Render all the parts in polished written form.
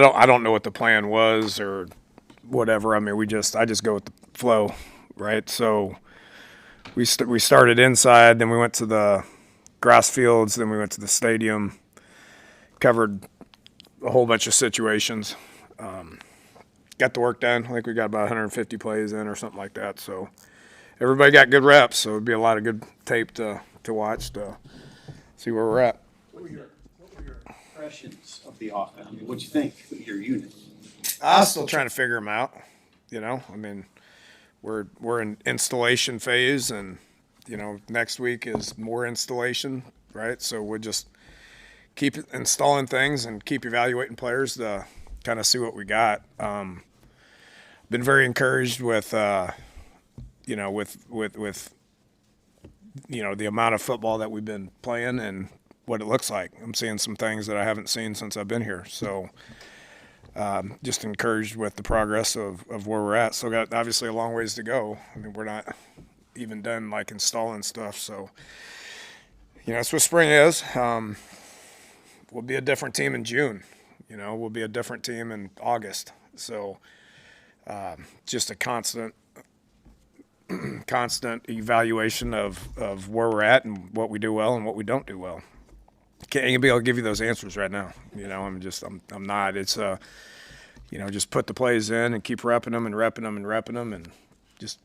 I don't know what the plan was or whatever. I mean, I just go with the flow, right? So we started inside, then we went to the grass fields, then we went to the stadium, covered a whole bunch of situations. Got the work done. I think we got about 150 plays in or something like that. So everybody got good reps. So it'd be a lot of good tape to watch to see where we're at. What were your impressions of the offense? I mean, what'd you think of your unit? I'm still trying to figure them out. I mean, we're in installation phase, and next week is more installation, right? So we'll just keep installing things and keep evaluating players to kind of see what we got. Been very encouraged with the amount of football that we've been playing and what it looks like. I'm seeing some things that I haven't seen since I've been here. So just encouraged with the progress of where we're at. So got obviously a long ways to go. I mean, we're not even done like installing stuff. So, that's what spring is. We'll be a different team in June. We'll be a different team in August. So just a constant evaluation of where we're at and what we do well and what we don't do well. Can't be able to give you those answers right now. I'm not. It's just put the plays in and keep repping them and repping them and repping them and just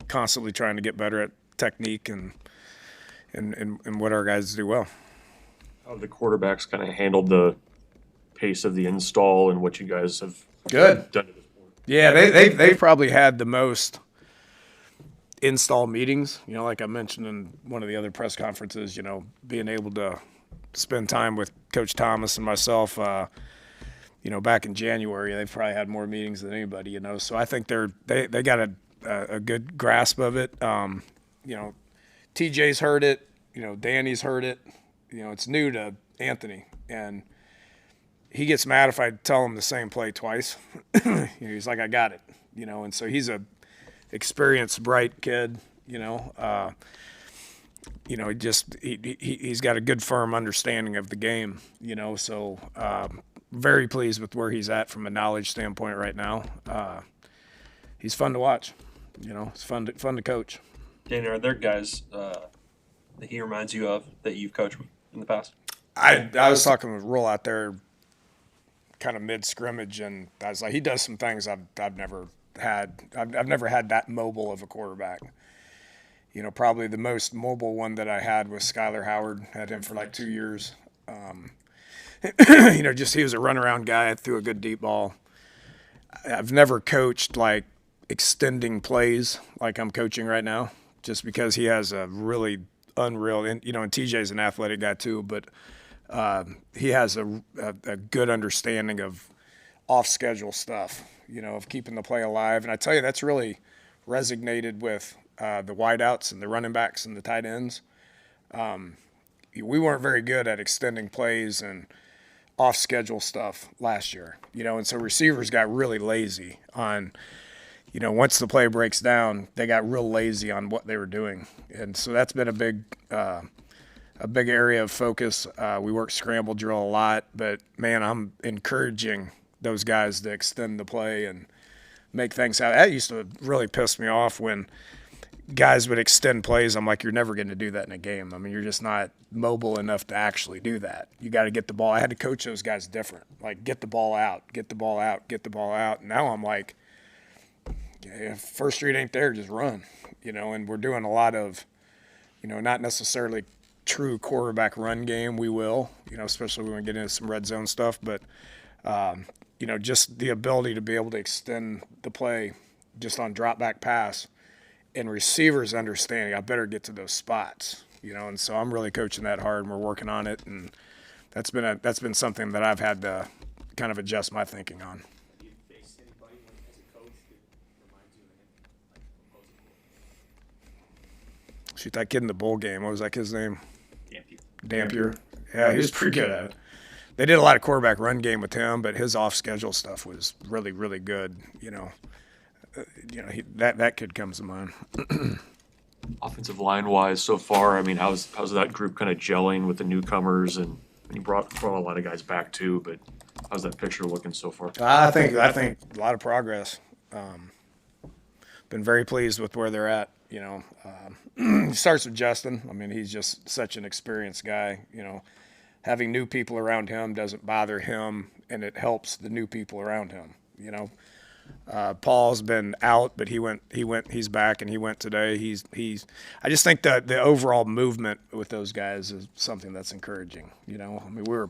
constantly trying to get better at technique and what our guys do well. How have the quarterbacks kind of handled the pace of the install and what you guys have Good. done to this point? Yeah, they've probably had the most install meetings. Like I mentioned in one of the other press conferences, being able to spend time with Coach Thomas and myself, back in January, they've probably had more meetings than anybody, So I think they got a good grasp of it. TJ's heard it, Danny's heard it. It's new to Anthony, and he gets mad if I tell him the same play twice. He's like, I got it, and so he's a experienced, bright kid, he's got a good, firm understanding of the game, so very pleased with where he's at from a knowledge standpoint right now. He's fun to watch, it's fun to coach. Danny, are there guys that he reminds you of that you've coached in the past? I was talking with Roll out there kind of mid-scrimmage, and I was like, he does some things I've never had. I've never had that mobile of a quarterback. Probably the most mobile one that I had was Skylar Howard. Had him for like 2 years. Just he was a runaround guy, threw a good deep ball. I've never coached like extending plays like I'm coaching right now, just because he has a really unreal, and TJ's an athletic guy too, but he has a good understanding of off-schedule stuff, of keeping the play alive. And I tell you, that's really resonated with the wideouts and the running backs and the tight ends. We weren't very good at extending plays and off-schedule stuff last year, and so receivers got really lazy on, once the play breaks down, they got real lazy on what they were doing. And so that's been a big area of focus. We work scramble drill a lot, but man, I'm encouraging those guys to extend the play and make things happen. That used to really piss me off when guys would extend plays. I'm like, you're never going to do that in a game. I mean, you're just not mobile enough to actually do that. You got to get the ball. I had to coach those guys different. Like, get the ball out, get the ball out, get the ball out. And now I'm like, if First Street ain't there, just run, and we're doing a lot of, not necessarily true quarterback run game. We will, especially when we get into some red zone stuff, but, just the ability to be able to extend the play just on drop back pass and receivers understanding I better get to those spots, and so I'm really coaching that hard and we're working on it. And that's been something that I've had to kind of adjust my thinking on. Shoot, that kid in the bowl game, what was that kid's name? Dampier. Yeah, he was pretty good at it. They did a lot of quarterback run game with him, but his off-schedule stuff was really, really good. That kid comes to mind. Offensive line-wise so far, I mean, how's that group kind of gelling with the newcomers? And you brought a lot of guys back too, but How's that picture looking so far? I think a lot of progress. Been very pleased with where they're at. It starts with Justin. I mean, he's just such an experienced guy. Having new people around him doesn't bother him, and it helps the new people around him. Paul's been out, but he's back, and he went today. I just think that the overall movement with those guys is something that's encouraging. I mean,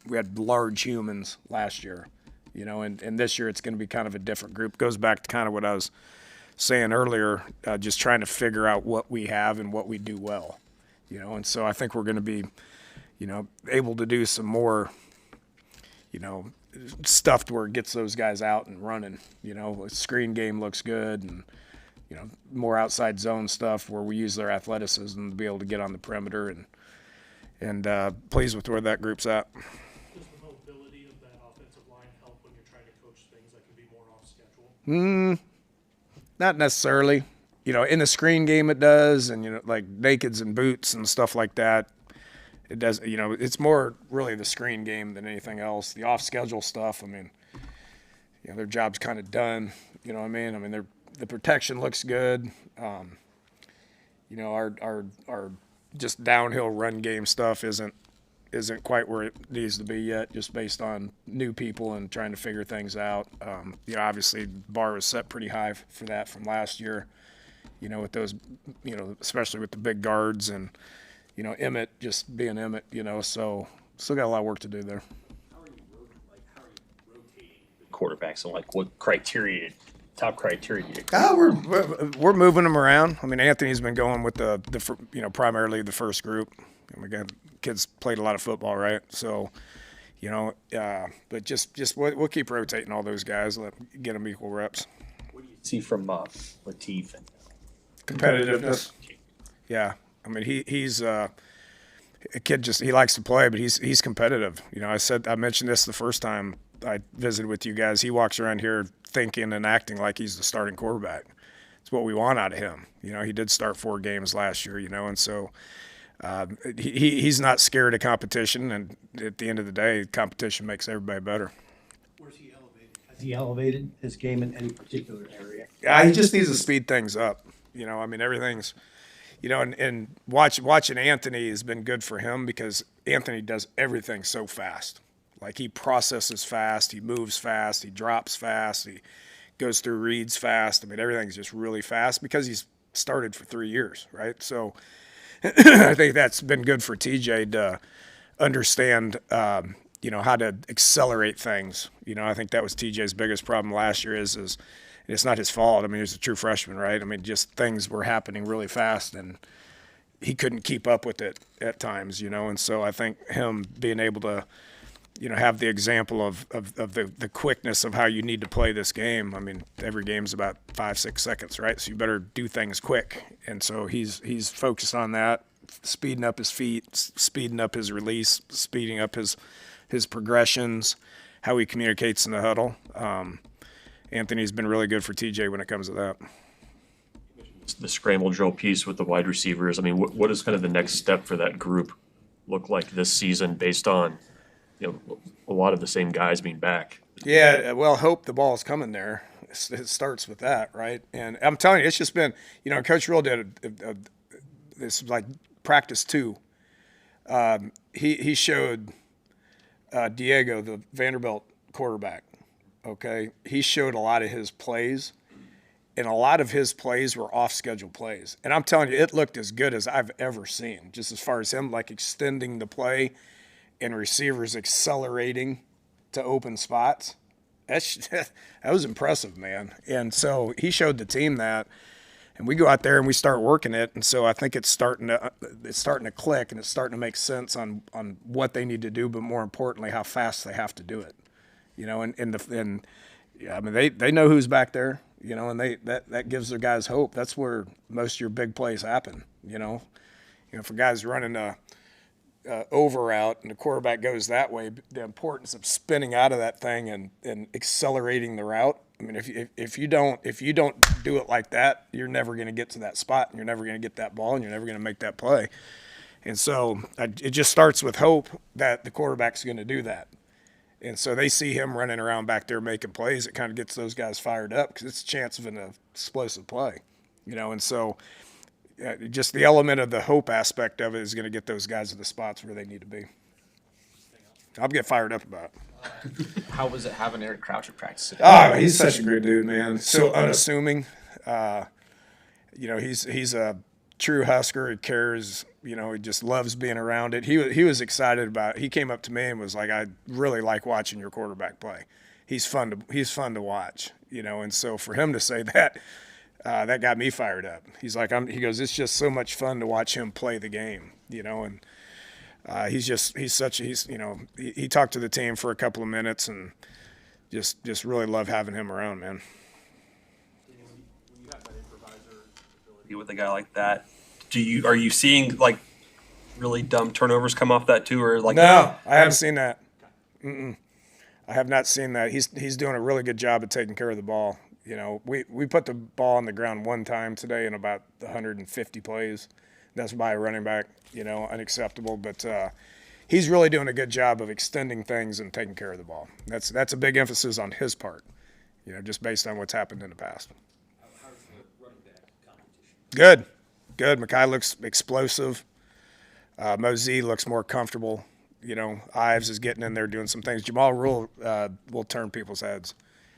we had large humans last year, and this year it's going to be kind of a different group. Goes back to kind of what I was saying earlier, just trying to figure out what we have and what we do well, and so I think we're going to be, able to do some more, stuff to where it gets those guys out and running. Screen game looks good, and more outside zone stuff where we use their athleticism to be able to get on the perimeter, and pleased with where that group's at. Does the mobility of that offensive line help when you're trying to coach things that can be more off schedule? Not necessarily. In the screen game it does, and like nakeds and boots and stuff like that. It does. It's more really the screen game than anything else. The off-schedule stuff. I mean, their job's kind of done. You know what I mean? I mean, the protection looks good. Our just downhill run game stuff isn't quite where it needs to be yet, just based on new people and trying to figure things out. Obviously, the bar was set pretty high for that from last year, with those, especially with the big guards and, Emmett just being Emmett, so still got a lot of work to do there. How are you rotating the quarterbacks, and what top criteria do you? We're moving them around. I mean, Anthony's been going with the primarily the first group. And again, kids played a lot of football, right? So, but just we'll keep rotating all those guys, get them equal reps. What do you see from Latif? Competitiveness. Yeah, I mean he's a kid. He likes to play, but he's competitive. I mentioned this the first time I visited with you guys. He walks around here thinking and acting like he's the starting quarterback. It's what we want out of him. He did start 4 games last year. And so. He's not scared of competition, and at the end of the day, competition makes everybody better. Where's he elevated? Has he elevated his game in any particular area? Yeah, he just needs to speed things up. I mean, everything's, and watching Anthony has been good for him because Anthony does everything so fast. Like, he processes fast, he moves fast, he drops fast, he goes through reads fast. I mean, everything's just really fast because he's started for 3 years, right? So I think that's been good for TJ to understand, how to accelerate things. I think that was TJ's biggest problem last year is it's not his fault. I mean, he's a true freshman, right? I mean, just things were happening really fast, and he couldn't keep up with it at times, and so I think him being able to, have the example of the quickness of how you need to play this game. I mean, every game's about 5-6 seconds, right? So you better do things quick. And so he's focused on that, speeding up his feet, speeding up his release, speeding up his progressions, how he communicates in the huddle. Anthony's been really good for TJ when it comes to that. The scramble drill piece with the wide receivers. I mean, what is kind of the next step for that group look like this season based on, a lot of the same guys being back? Yeah, well, hope the ball's coming there. It starts with that, right? And I'm telling you, it's just been, Coach Real did this like practice 2. He showed Diego, the Vanderbilt quarterback, okay? He showed a lot of his plays, and a lot of his plays were off-schedule plays. And I'm telling you, it looked as good as I've ever seen, just as far as him, like, extending the play and receivers accelerating to open spots. That was impressive, man. And so he showed the team that, and we go out there and we start working it. And so I think it's starting to click, and it's starting to make sense on what they need to do, but more importantly, how fast they have to do it. I mean, they know who's back there, and that gives their guys hope. That's where most of your big plays happen. For guys running a over route and the quarterback goes that way, the importance of spinning out of that thing and accelerating the route. I mean, if you don't do it like that, you're never going to get to that spot, and you're never going to get that ball, and you're never going to make that play. And so it just starts with hope that the quarterback's going to do that. And so they see him running around back there making plays. It kind of gets those guys fired up because it's a chance of an explosive play, And so just the element of the hope aspect of it is going to get those guys to the spots where they need to be. I'll get fired up about it. How was it having Eric Crouch at practice today? Oh, he's such a great dude, man. So unassuming. He's a true Husker. He cares. He just loves being around it. He was excited about it. He came up to me and was like, "I really like watching your quarterback play. He's fun to watch." And so for him to say that, that got me fired up. He's like, he goes, "It's just so much fun to watch him play the game." And he talked to the team for a couple of minutes and just really love having him around, man. When you have that improviser ability with a guy like that, are you seeing like really dumb turnovers come off that too, or like? No, I haven't seen that. I have not seen that. He's doing a really good job of taking care of the ball. We put the ball on the ground one time today in about 150 plays. That's by a running back, unacceptable. But he's really doing a good job of extending things and taking care of the ball. That's a big emphasis on his part, just based on what's happened in the past. How's the running back competition? Good. Mackay looks explosive. Mosey looks more comfortable. Ives is getting in there doing some things. Jamal Rule will turn people's heads.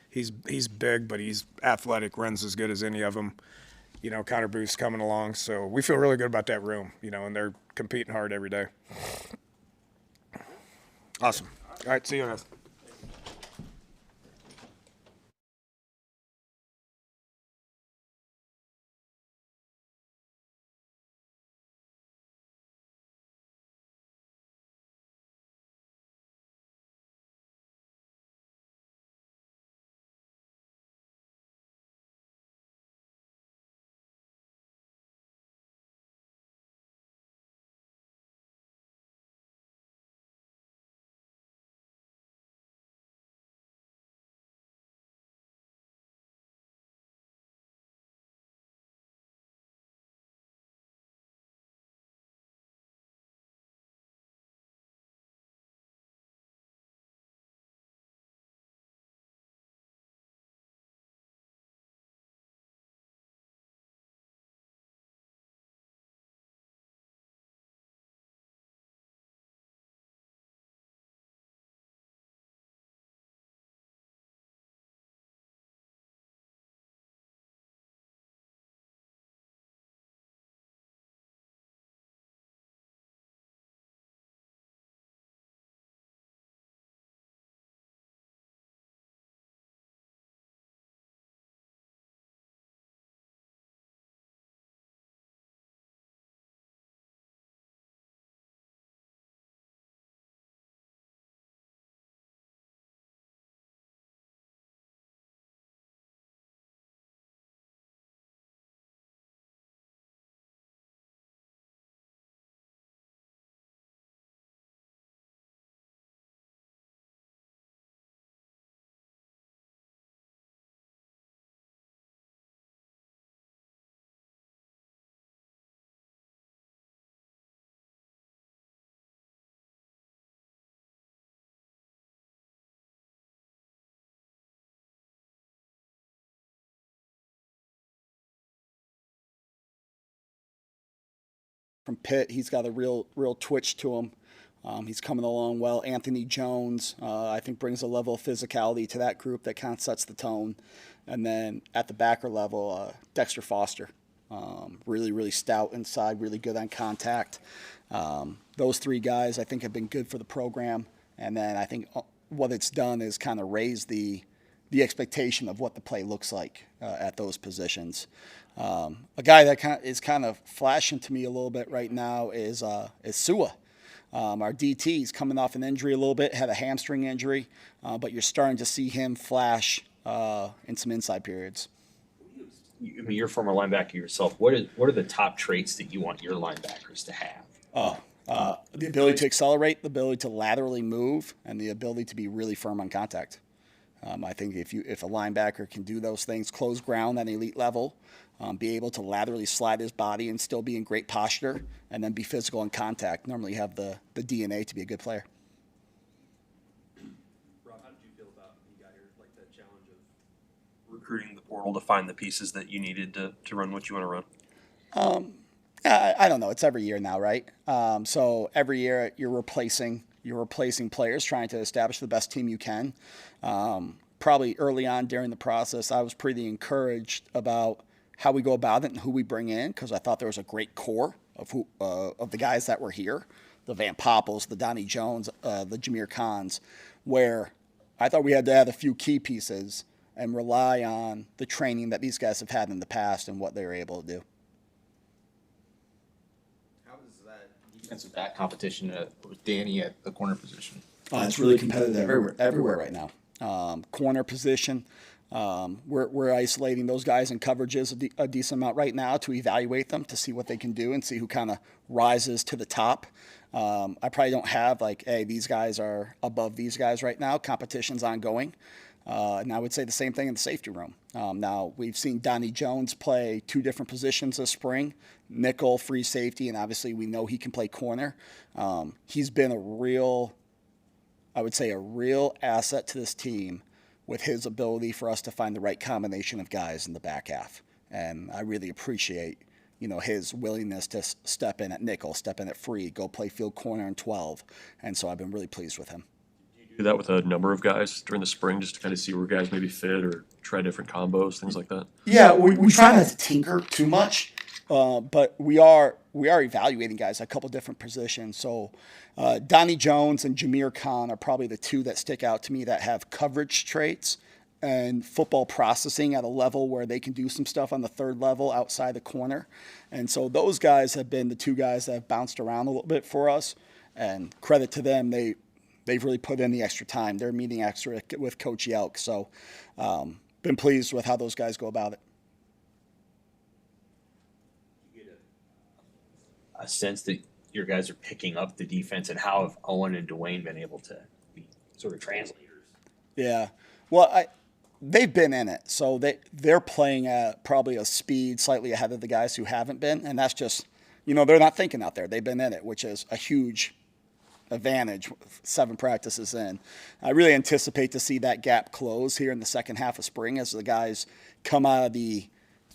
He's big, but he's athletic, runs as good as any of them. Connor Booth's coming along. So we feel really good about that room, and they're competing hard every day. Awesome. All right, see you guys. From Pitt, he's got a real twitch to him. He's coming along well. Anthony Jones, I think, brings a level of physicality to that group that kind of sets the tone. And then at the backer level, Dexter Foster, really stout inside, really good on contact. Those three guys, I think, have been good for the program. And then I think what it's done is kind of raise the expectation of what the play looks like at those positions. A guy that is kind of flashing to me a little bit right now is Sua. Our DT is coming off an injury a little bit, had a hamstring injury, but you're starting to see him flash in some inside periods. You're a former linebacker yourself. What are the top traits that you want your linebackers to have? The ability to accelerate, the ability to laterally move, and the ability to be really firm on contact. I think if a linebacker can do those things, close ground at an elite level, be able to laterally slide his body and still be in great posture, and then be physical in contact, normally have the DNA to be a good player. recruiting the portal to find the pieces that you needed to run what you want to run? I don't know. It's every year now, right? So every year you're replacing players, trying to establish the best team you can. Probably early on during the process, I was pretty encouraged about how we go about it and who we bring in, because I thought there was a great core of the guys that were here, the Van Poppels, the Donnie Jones, the Jameer Khans, where I thought we had to add a few key pieces and rely on the training that these guys have had in the past and what they were able to do. How is that defensive back competition with Danny at the corner position? It's really competitive everywhere right now. Corner position, we're isolating those guys in coverages a decent amount right now to evaluate them, to see what they can do and see who kind of rises to the top. I probably don't have like, hey, these guys are above these guys right now. Competition's ongoing. And I would say the same thing in the safety room. Now, we've seen Donnie Jones play 2 different positions this spring, nickel, free safety, and obviously we know he can play corner. He's been a real asset to this team with his ability for us to find the right combination of guys in the back half. And I really appreciate, his willingness to step in at nickel, step in at free, go play field corner and 12. And so I've been really pleased with him. Do that with a number of guys during the spring, just to kind of see where guys maybe fit or try different combos, things like that? Yeah, we try not to tinker too much, but we are evaluating guys at a couple different positions. So Donnie Jones and Jameer Khan are probably the 2 that stick out to me that have coverage traits and football processing at a level where they can do some stuff on the 3rd level outside the corner. And so those guys have been the 2 guys that have bounced around a little bit for us, and credit to them. They've really put in the extra time. They're meeting extra with Coach Yelk. So been pleased with how those guys go about it. You get a sense that your guys are picking up the defense, and how have Owen and Dwayne been able to be sort of translators? Yeah. Well, they've been in it. So they're playing at probably a speed slightly ahead of the guys who haven't been. And that's just, they're not thinking out there. They've been in it, which is a huge advantage 7 practices in. I really anticipate to see that gap close here in the second half of spring as the guys come out of the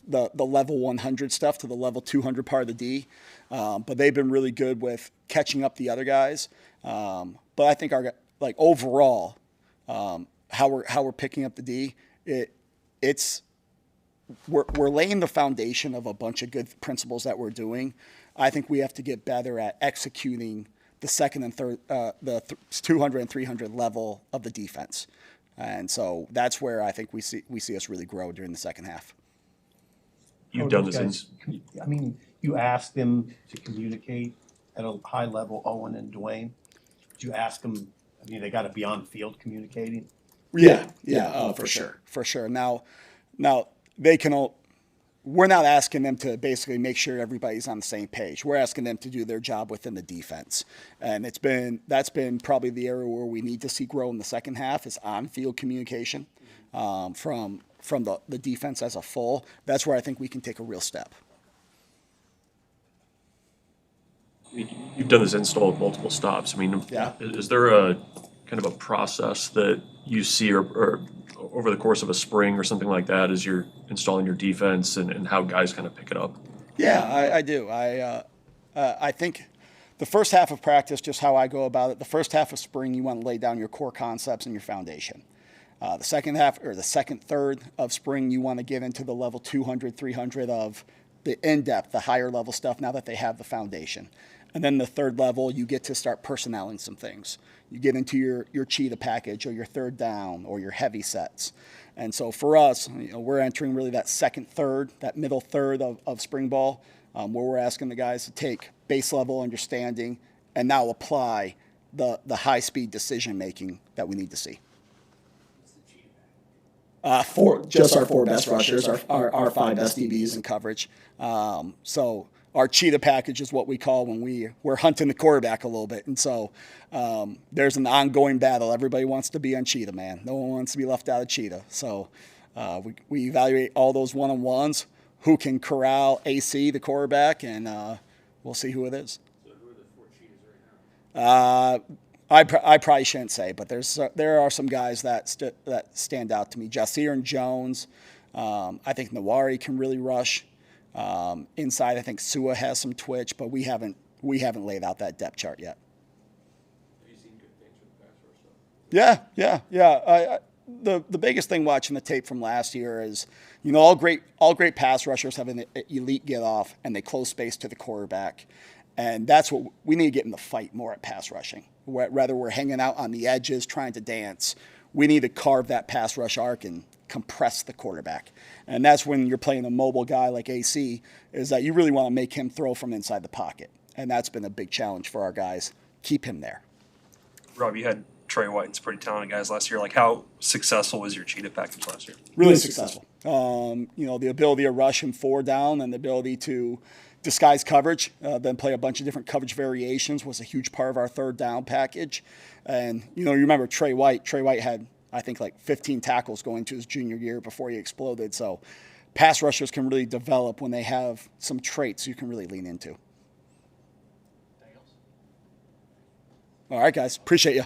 level 100 stuff to the level 200 part of the D. But they've been really good with catching up the other guys. But I think overall, how we're picking up the D, we're laying the foundation of a bunch of good principles that we're doing. I think we have to get better at executing the second and third, the 200 and 300 level of the defense. And so that's where I think we see us really grow during the second half. You've done this you asked them to communicate at a high level, Owen and Dwayne. Did you ask them, they got to be on field communicating? Yeah, for sure. Now they can all. We're not asking them to basically make sure everybody's on the same page. We're asking them to do their job within the defense, and that's been probably the area where we need to see grow in the second half is on-field communication from the defense as a full. That's where I think we can take a real step. You've done this install at multiple stops. Yeah. Is there a kind of a process that you see or over the course of a spring or something like that as you're installing your defense and how guys kind of pick it up? Yeah, I do. I think the first half of practice, just how I go about it, the first half of spring, you want to lay down your core concepts and your foundation. The second half, or the second third of spring, you want to get into the level 200, 300 of the in-depth, the higher level stuff now that they have the foundation. And then the third level, you get to start personnelling some things. You get into your cheetah package or your third down or your heavy sets. And so for us, we're entering really that second third, that middle third of spring ball, where we're asking the guys to take base level understanding and now apply the high-speed decision-making that we need to see. Our 4 best rushers, our 5 best DBs in coverage. So our cheetah package is what we call when we're hunting the quarterback a little bit. And so there's an ongoing battle. Everybody wants to be on cheetah, man. No one wants to be left out of cheetah. So we evaluate all those one-on-ones, who can corral AC, the quarterback, and we'll see who it is. So who are the 4 cheetahs right now? I probably shouldn't say, but there are some guys that stand out to me. Jassir and Jones. I think Nawari can really rush. Inside, I think Sua has some twitch, but we haven't laid out that depth chart yet. Have you seen good things from the pass rush? Yeah. The biggest thing watching the tape from last year is, all great pass rushers have an elite get off and they close space to the quarterback, and that's what we need to get in the fight more at pass rushing. Whether we're hanging out on the edges trying to dance, we need to carve that pass rush arc and compress the quarterback. And that's when you're playing a mobile guy like AC, is that you really want to make him throw from inside the pocket. And that's been a big challenge for our guys. Keep him there. Rob, you had Trey White and some pretty talented guys last year. Like, how successful was your cheetah package last year? Really successful. The ability to rush him 4 down and the ability to disguise coverage, then play a bunch of different coverage variations was a huge part of our 3rd down package. And, you remember Trey White. Trey White had, I think, like 15 tackles going to his junior year before he exploded. So pass rushers can really develop when they have some traits you can really lean into. All right, guys. Appreciate you.